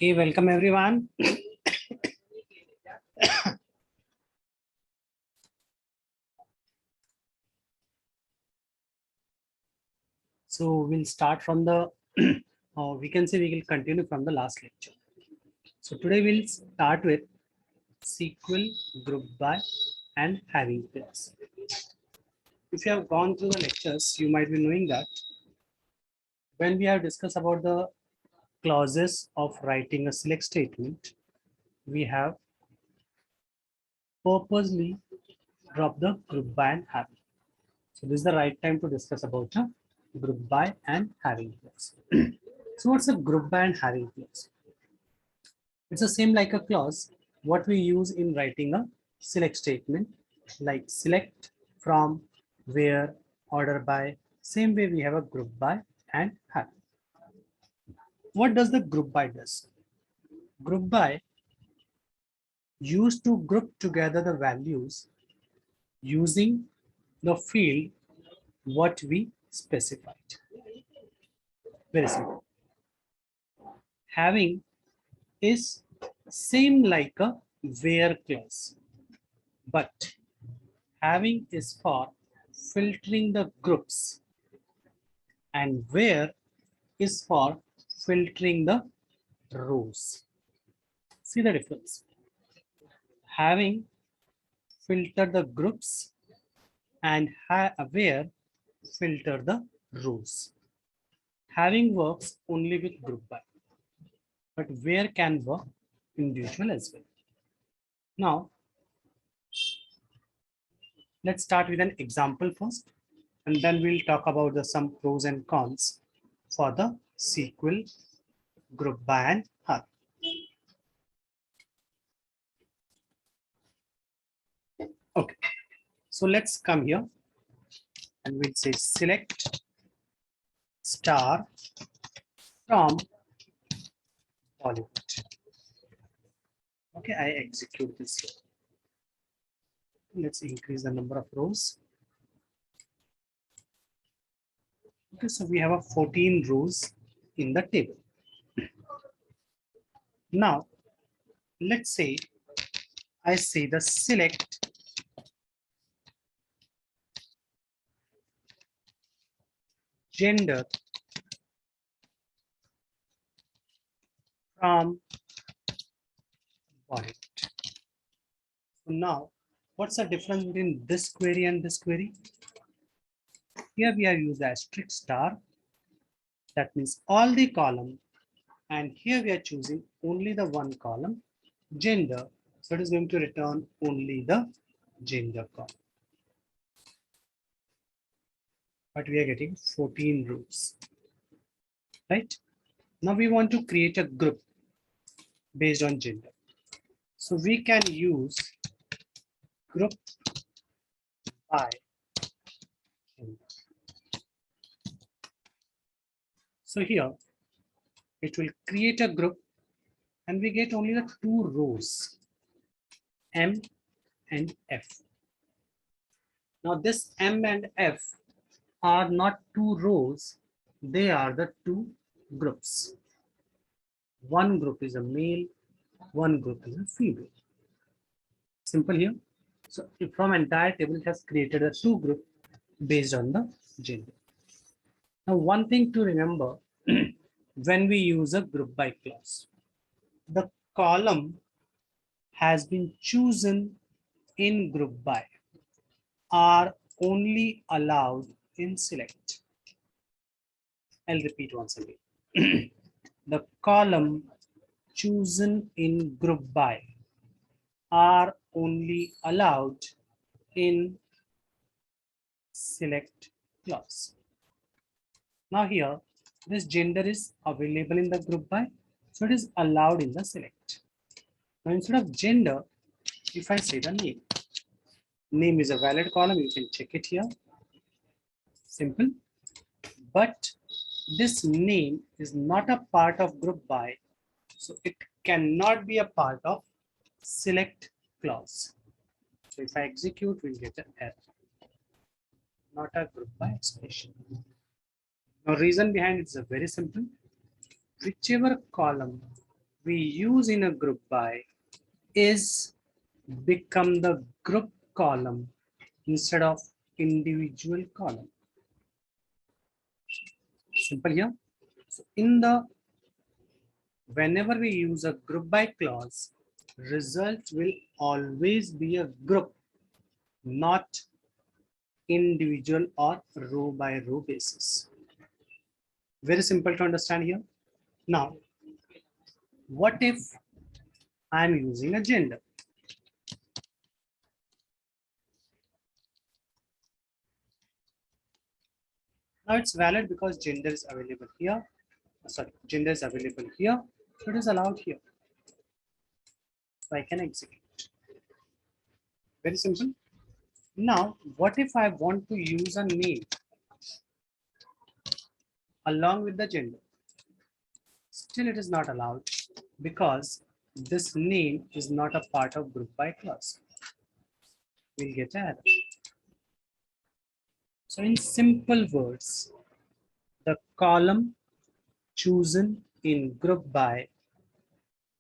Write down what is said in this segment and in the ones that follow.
Okay, welcome everyone. So we'll start from the, we can say we will continue from the last lecture. So today we'll start with SQL, group by, and having clause. If you have gone through the lectures, you might be knowing that when we have discussed about the clauses of writing a select statement, we have purposely dropped the group by and having. So this is the right time to discuss about the group by and having clause. So what's a group by and having clause? It's the same like a clause, what we use in writing a select statement, like select, from, where, order by. Same way we have a group by and have. What does the group by does? Group by used to group together the values using the field what we specified. Very simple. Having is same like a where clause, but having is for filtering the groups and where is for filtering the rows. See the difference? Having filter the groups and where filter the rows. Having works only with group by, but where can work individual as well. Now, let's start with an example first, and then we'll talk about some pros and cons for the SQL, group by and have. Okay, so let's come here and we'll say select star from Bollywood. Okay, I execute this here. Let's increase the number of rows. Okay, so we have a 14 rows in the table. Now, let's say I say the select gender from Bollywood. So now, what's the difference between this query and this query? Here we have used asterisk star. That means all the column, and here we are choosing only the one column, gender. So it is going to return only the gender column. But we are getting 14 rows, right? Now we want to create a group based on gender. So we can use group by gender. So here it will create a group and we get only the two rows, M and F. Now this M and F are not two rows, they are the two groups. One group is a male, one group is a female. Simple here. So from entire table it has created a two group based on the gender. Now one thing to remember when we use a group by clause, the column has been chosen in group by are only allowed in select. I'll repeat once again. The column chosen in group by are only allowed in select clause. Now here, this gender is available in the group by, so it is allowed in the select. Now instead of gender, if I say the name, name is a valid column, you can check it here. Simple. But this name is not a part of group by, so it cannot be a part of select clause. So if I execute, we'll get an error. Not a group by expression. Now reason behind it is very simple. Whichever column we use in a group by is become the group column instead of individual column. Simple here. So in the whenever we use a group by clause, result will always be a group, not individual or row by row basis. Very simple to understand here. Now, what if I'm using a gender? Now it's valid because gender is available here. Sorry, gender is available here, so it is allowed here. So I can execute. Very simple. Now, what if I want to use a name along with the gender? Still, it is not allowed because this name is not a part of group by clause. We'll get an error. So in simple words, the column chosen in group by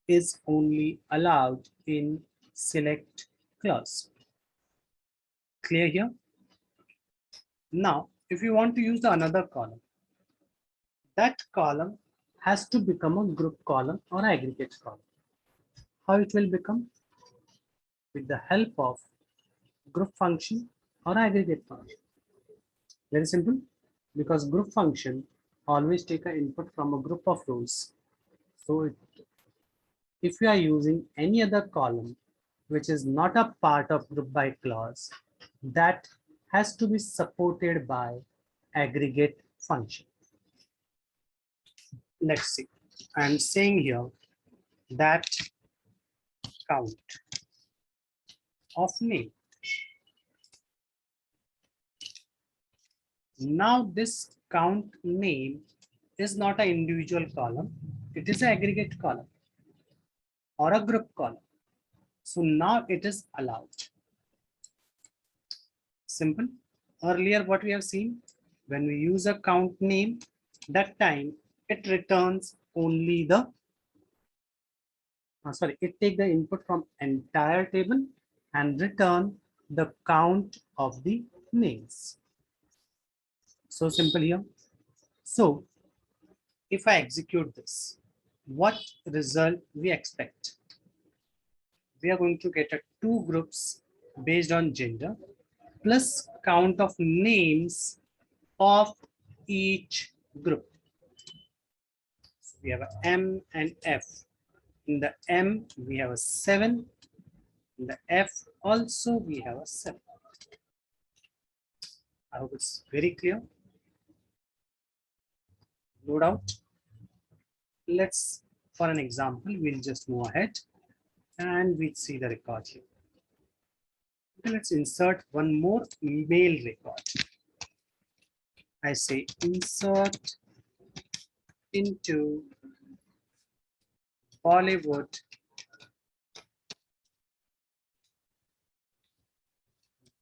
is only allowed in select clause. Clear here? Now, if you want to use the another column, that column has to become a group column or aggregate column. How it will become? With the help of group function or aggregate function. Very simple, because group function always take an input from a group of rows. So if you are using any other column which is not a part of group by clause, that has to be supported by aggregate function. Let's see. I'm saying here that count of name. Now this count name is not an individual column, it is an aggregate column or a group column. So now it is allowed. Simple. Earlier what we have seen, when we use a count name, that time it returns only the, it take the input from entire table and return the count of the names. So simple here. So if I execute this, what result we expect? We are going to get a two groups based on gender plus count of names of each group. So we have a M and F. In the M, we have a 7. In the F, also we have a 7. I hope it's very clear. No doubt. Let's, for an example, we'll just move ahead and we'll see the record here. Okay, let's insert one more male record. I say insert into Bollywood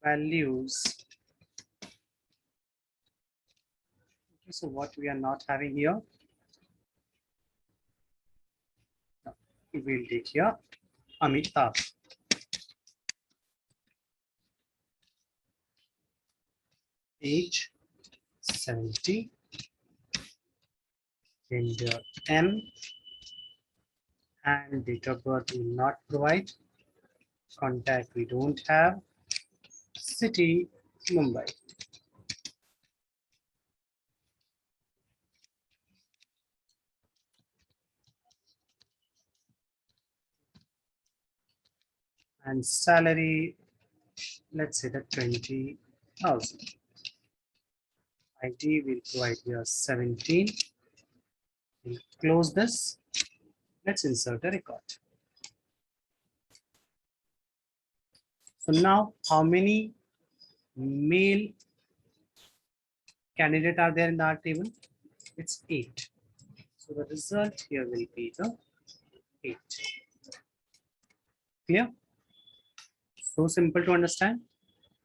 values. Okay, so what we are not having here, we will take here Amitabh. Age 70, gender M, and date of birth we will not provide. Contact we don't have. City Mumbai. And salary, let's say that 20,000. ID will provide here 17. We'll close this. Let's insert a record. So now how many male candidates are there in our table? It's 8. So the result here will be the 8. Clear? So simple to understand.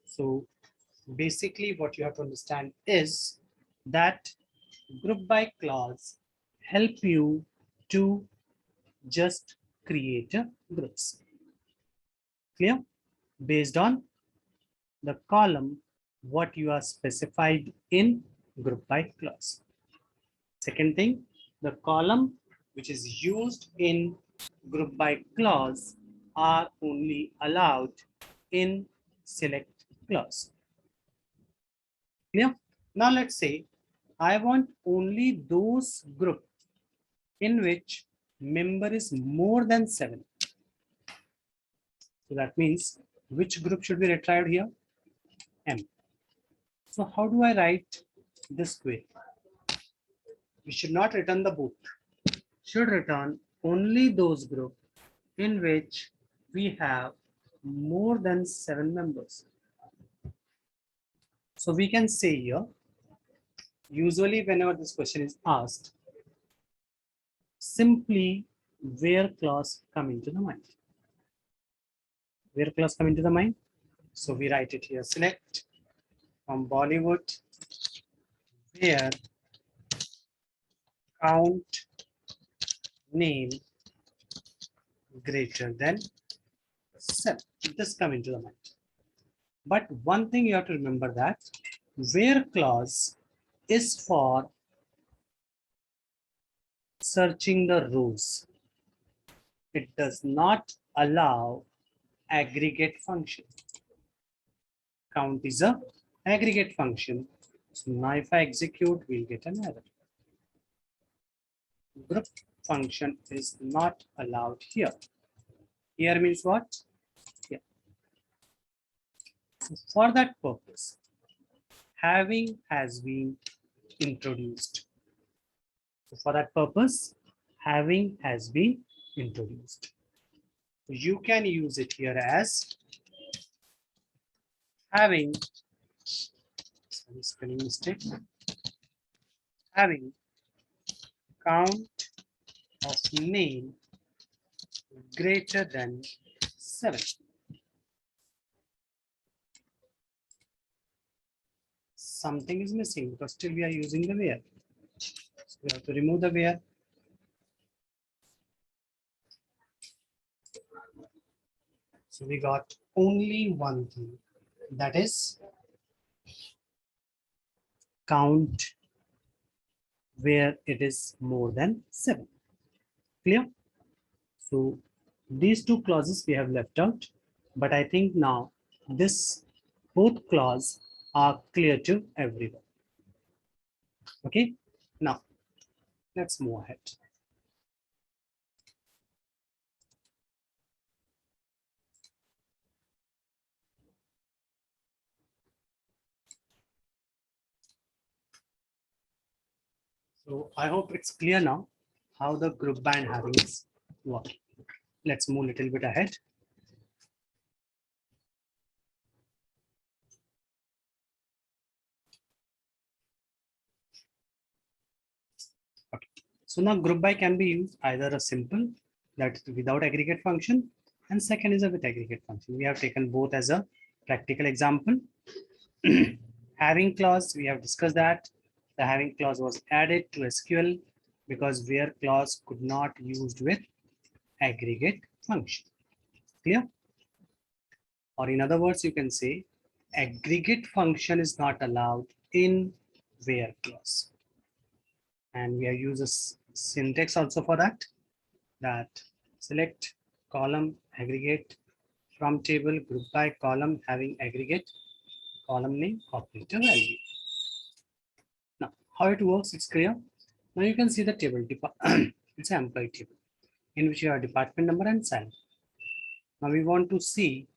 So basically what you have to understand is that group by clause help you to just create a groups. Clear? Based on the column what you are specified in group by clause. Second thing, the column which is used in group by clause are only allowed in select clause. Clear? Now let's say I want only those group in which member is more than 7. So that means which group should be retrieved here? M. So how do I write this query? We should not return the boot. Should return only those group in which we have more than 7 members. So we can say here, usually whenever this question is asked, simply where clause come into the mind. Where clause come into the mind? So we write it here, select from Bollywood where count name greater than 7. This come into the mind. But one thing you have to remember that where clause is for searching the rows. It does not allow aggregate function. Count is a aggregate function. So now if I execute, we'll get an error. Group function is not allowed here. Here means what? Here. So for that purpose, having has been introduced. So for that purpose, having has been introduced. You can use it here as having, spelling mistake, having count of name greater than 7. Something is missing because still we are using the where. So we have to remove the where. So we got only one thing, that is count where it is more than 7. Clear? So these two clauses we have left out, but I think now this both clause are clear to everyone. Okay, now let's move ahead. So I hope it's clear now how the group by and having is working. Let's move a little bit ahead. Okay. So now group by can be used either a simple, that is without aggregate function, and second is a with aggregate function. We have taken both as a practical example. Having clause, we have discussed that the having clause was added to SQL because where clause could not used with aggregate function. Clear? Or in other words, you can say aggregate function is not allowed in where clause. And we have used a syntax also for that, select column aggregate from table group by column having aggregate column name operator value. Now how it works, it's clear. Now you can see the table, it's an employee table in which you have department number and salary. Now we want to see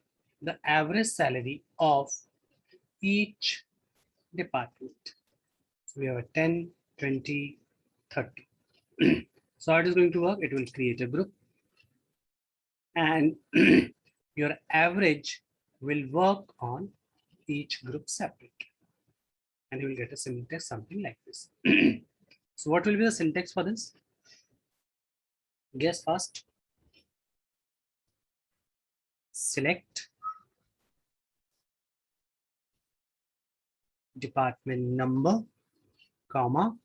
the average salary of each department. So we have a 10, 20, 30. So how it is going to work? It will create a group and your average will work on each group separately. And you will get a syntax something like this. So what will be the syntax for this? Guess first. Select department number, comma,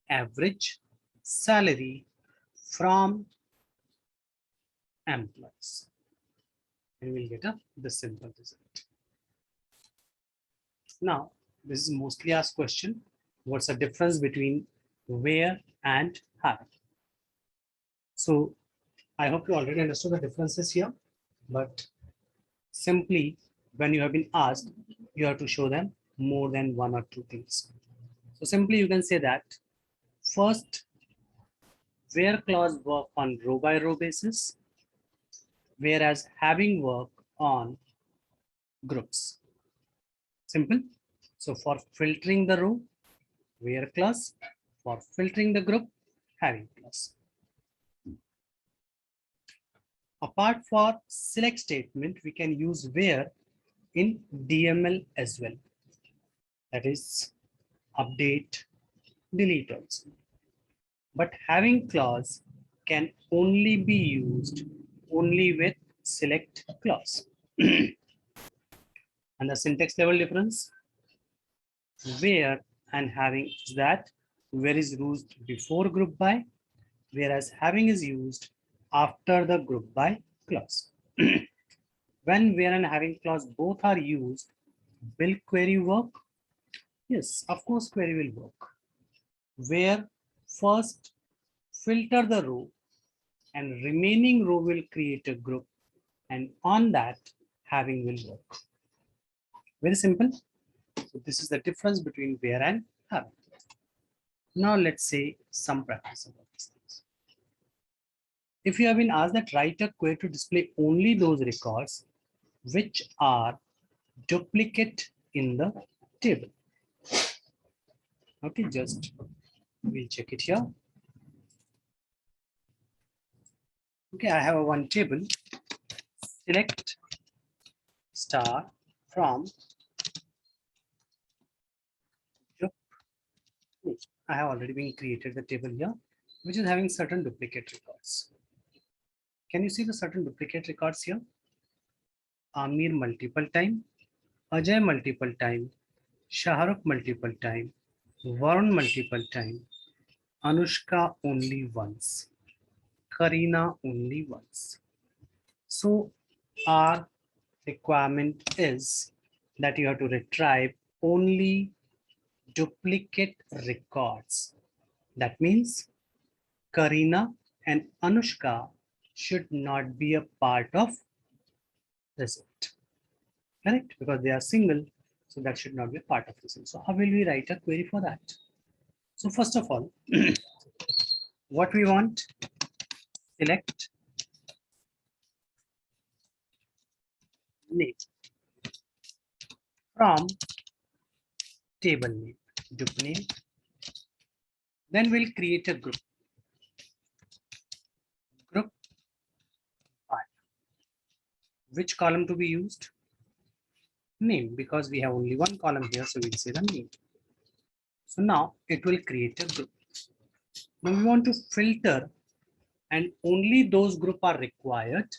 average salary from employees. And we'll get the simple result. Now, this is mostly asked question. What's the difference between where and have? So I hope you already understood the differences here, but simply when you have been asked, you have to show them more than one or two things. So simply you can say that first, where clause work on row by row basis, whereas having work on groups. Simple. So for filtering the row, where clause, for filtering the group, having clause. Apart for select statement, we can use where in DML as well. That is update, delete also. But having clause can only be used only with select clause. And the syntax level difference, where and having is that where is used before group by, whereas having is used after the group by clause. When where and having clause both are used, will query work? Yes, of course query will work. Where first filter the row and remaining row will create a group, and on that having will work. Very simple. So this is the difference between where and having. Now let's say some practice about these things. If you have been asked that write a query to display only those records which are duplicate in the table. Okay, just we'll check it here. Okay, I have a one table. Select star from. I have already been created the table here, which is having certain duplicate records. Can you see the certain duplicate records here? Amir multiple time, Ajay multiple time, Shahrukh multiple time, Varun multiple time, Anushka only once, Karina only once. So our requirement is that you have to retrieve only duplicate records. That means Karina and Anushka should not be a part of result. Correct? Because they are single, so that should not be a part of result. So how will we write a query for that? So first of all, what we want, select name from table name, dup name. Then we'll create a group. Group 5. Which column to be used? Name, because we have only one column here, so we'll say the name. So now it will create a group. Now we want to filter, and only those groups are required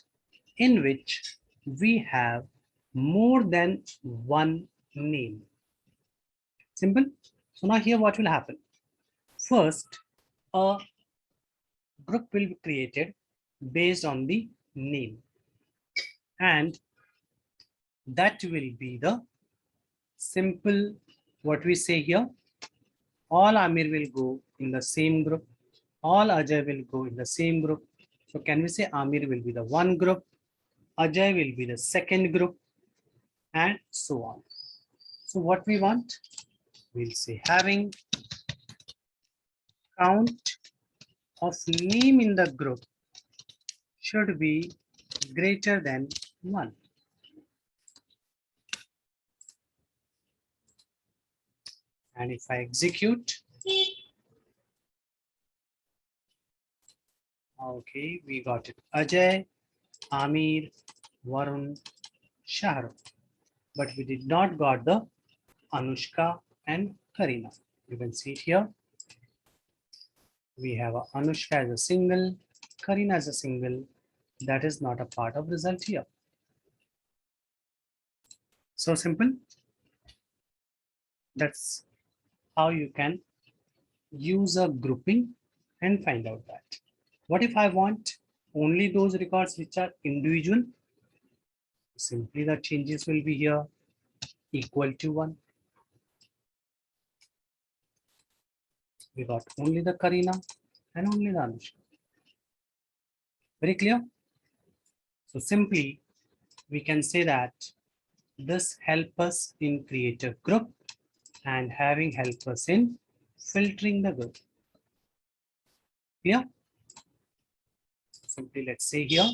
in which we have more than one name. Simple. So now here what will happen? First, a group will be created based on the name, and that will be the simple, what we say here, all Amir will go in the same group, all Ajay will go in the same group. So can we say Amir will be the one group, Ajay will be the second group, and so on. So what we want, we'll say having count of name in the group should be greater than 1. And if I execute, okay, we got it. Ajay, Amir, Varun, Shahrukh. But we did not got the Anushka and Karina. You can see it here. We have a Anushka as a single, Karina as a single. That is not a part of result here. So simple. That's how you can use a grouping and find out that. What if I want only those records which are individual. Simply the changes will be here equal to 1. We got only the Karina and only the Anushka. Very clear? So simply we can say that this helps us in create a group and having help us in filtering the group. Clear? Simply let's say here,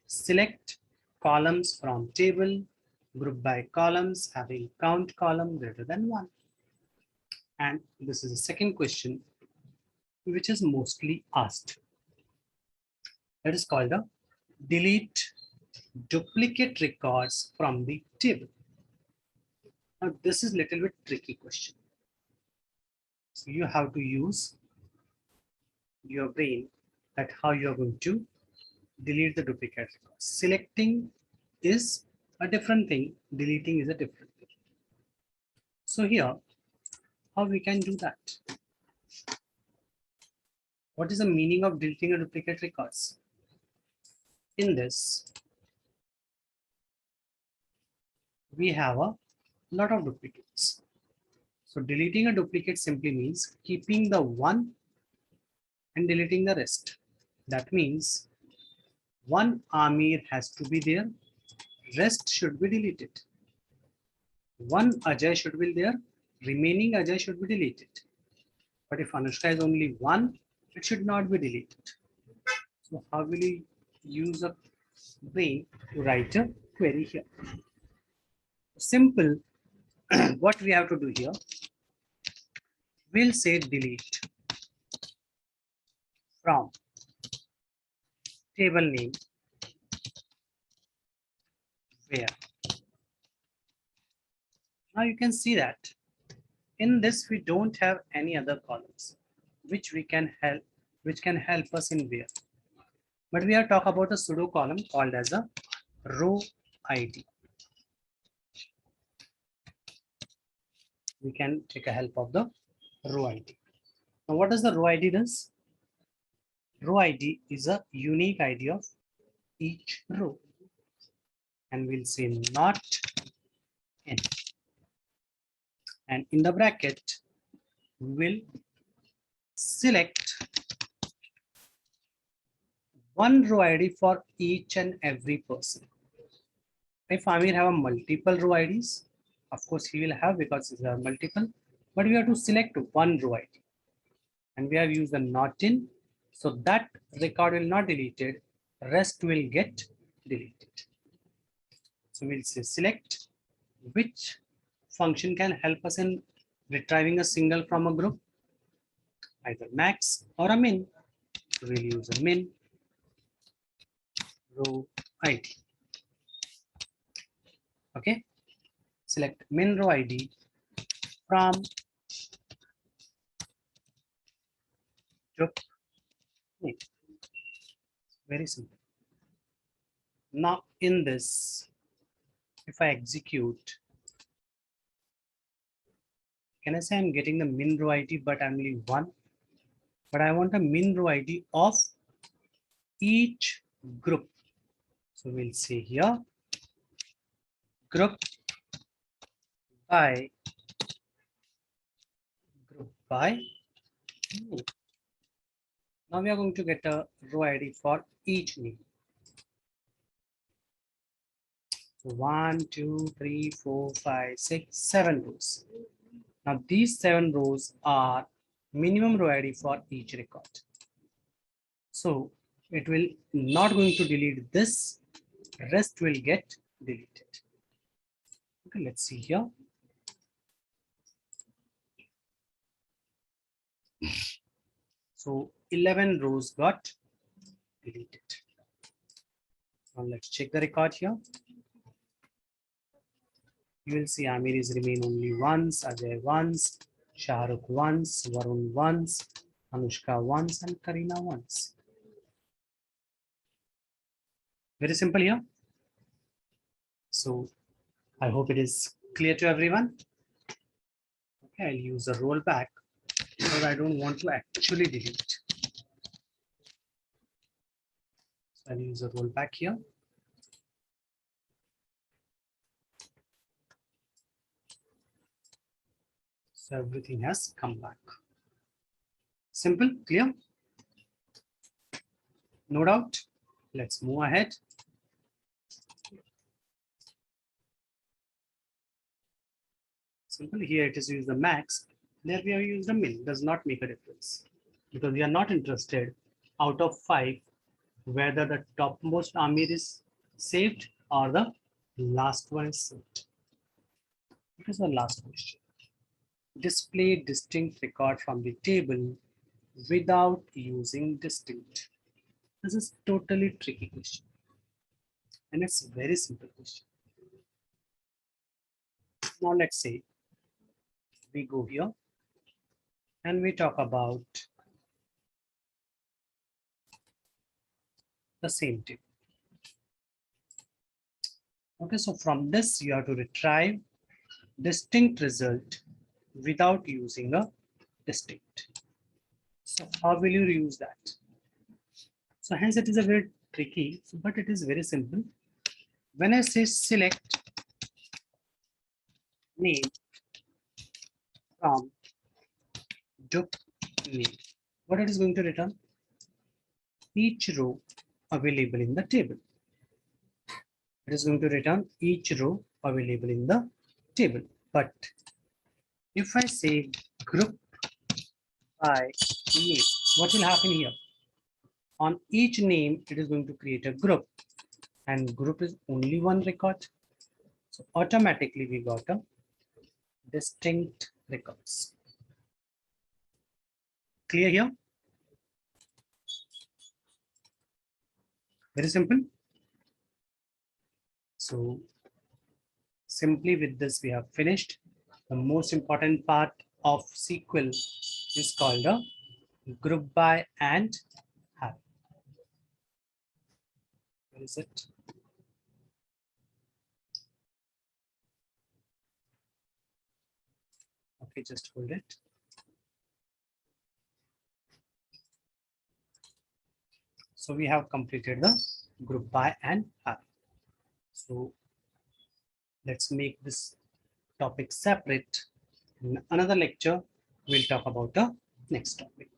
select columns from table, group by columns having count column greater than 1. And this is the second question which is mostly asked. That is called a delete duplicate records from the table. Now this is little bit tricky question. So you have to use your brain at how you are going to delete the duplicate records. Selecting is a different thing, deleting is a different thing. So here, how we can do that? What is the meaning of deleting a duplicate records? In this, we have a lot of duplicates. So deleting a duplicate simply means keeping the one and deleting the rest. That means one Amir has to be there, rest should be deleted. One Ajay should be there, remaining Ajay should be deleted. But if Anushka is only one, it should not be deleted. So how will you use a brain to write a query here? Simple, what we have to do here, we'll say delete from table name where. Now you can see that in this we don't have any other columns which can help us in where. But we are talking about a pseudo column called as a row ID. We can take a help of the row ID. Now what does the row ID does? Row ID is a unique ID of each row. And we'll say not n. And in the bracket, we will select one row ID for each and every person. If Amir have a multiple row IDs, of course he will have because it's a multiple, but we have to select one row ID. And we have used the not in, so that record will not deleted, rest will get deleted. So we'll say select which function can help us in retrieving a single from a group, either max or a min. So we'll use a min row ID. Okay, select min row ID from group name. Very simple. Now in this, if I execute, can I say I'm getting the min row ID, but I'm only one, but I want a min row ID of each group. So we'll say here, group by name. Now we are going to get a row ID for each name. So 1, 2, 3, 4, 5, 6, 7 rows. Now these 7 rows are minimum row ID for each record. So it will not going to delete this, rest will get deleted. Okay, let's see here. So 11 rows got deleted. Now let's check the record here. You will see Amir is remain only once, Ajay once, Shahrukh once, Varun once, Anushka once, and Karina once. Very simple here. So I hope it is clear to everyone. Okay, I'll use a rollback because I don't want to actually delete. So I'll use a rollback here. So everything has come back. Simple, clear? No doubt. Let's move ahead. Simple, here it is used the max. There we have used a min, does not make a difference. Because we are not interested out of 5 whether the topmost Amir is saved or the last one is saved. What is the last question? Display distinct record from the table without using distinct. This is totally tricky question. And it's a very simple question. Now let's say we go here and we talk about the same table. Okay, so from this you have to retrieve distinct result without using a distinct. So how will you use that? So hence it is a very tricky, but it is very simple. When I say select name from dup name, what it is going to return? Each row available in the table. It is going to return each row available in the table. But if I say group by name, what will happen here? On each name, it is going to create a group, and group is only one record. So automatically we got a distinct records. Clear here? Very simple. So simply with this, we have finished. The most important part of SQL is called a group by and have. Where is it? Okay, just hold it. So we have completed the group by and have. So let's make this topic separate. In another lecture, we'll talk about the next topic.